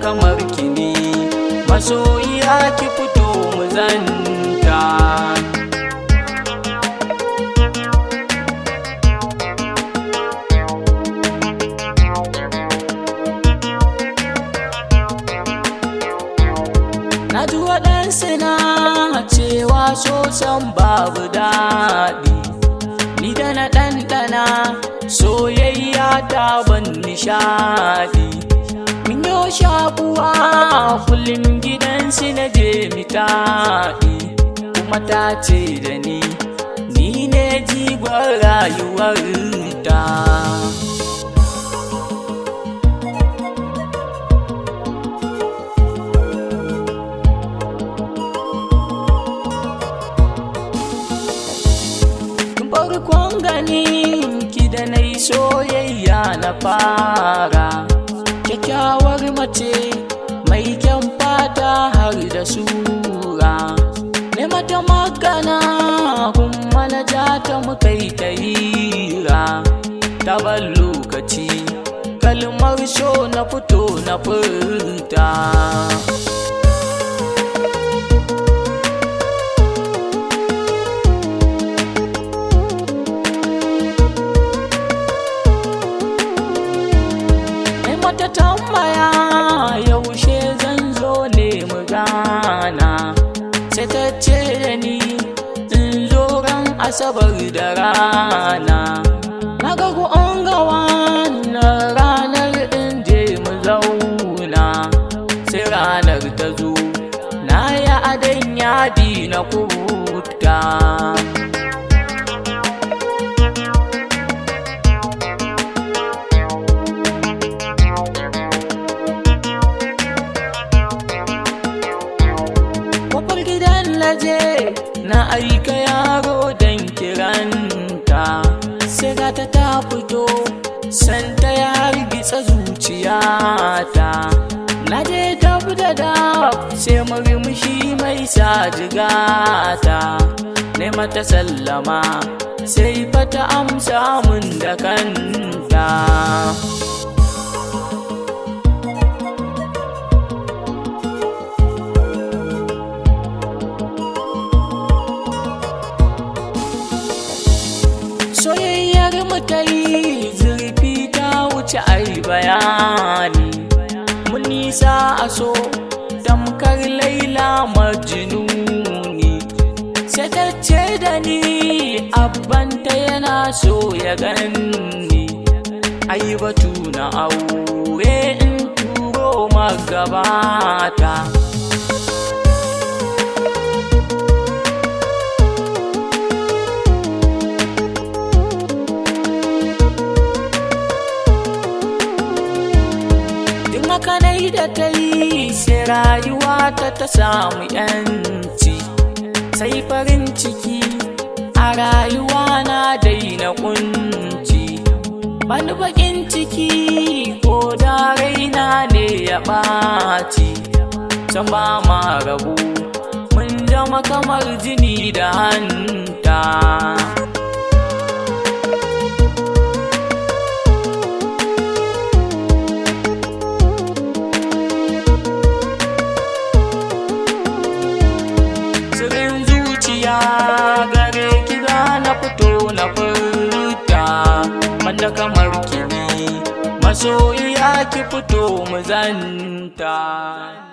kamar kini, masoyiya ki fito mu zanta. Na ji waɗansu na cewa sosan babu daɗi, ni da na ɗanɗana soyayya ta ban nishaɗi. Min yo shakuwa kullum gidansu na je mitaɗi, kuma ta ce da ni ne jigon rayuwarta. Farkon ganin ki da na yi soyayya na fara, kyakkyawar mace mai kyan fata har da sura. Ne mata magana kuma na ja ta muka yi ta hira, ta ban lokaci kalmar so na fito na furta. Mata tambaya yaushe zan zo ne mu gana, sai ta ce da ni in zo ran asabar da rana. Na ga an ga wannan ranar in je mu zauna, sai ranar ta zo na yi adon yadi na kuta. Na aika yaro don kiranta, sai gata ta fito santa ya hargitsa zuciyata. Na je dab da dab sai murmushi mai sa jigata, ne mata sallama sai fata amsa mun da kanta. Soyayyar mu ta yi zurfi ta wuce ai bayani, mun nisa a so tamkar Laila Majnuni. Sai ta ce da ni abbanta yana so ya ganni, ai batu na aure in turo magabata. Haka nai da ta yi sai rayuwa ta samu yanci, sai farin ciki a rayuwa na daina kunci. Bani bakin ciki ko da raina ne ya ɓaci, san ba ma rabu mun zama kamar jini da hanta. Gare ki za na fito na furta, banda kamar kini, masoyiya ki fito mu zanta.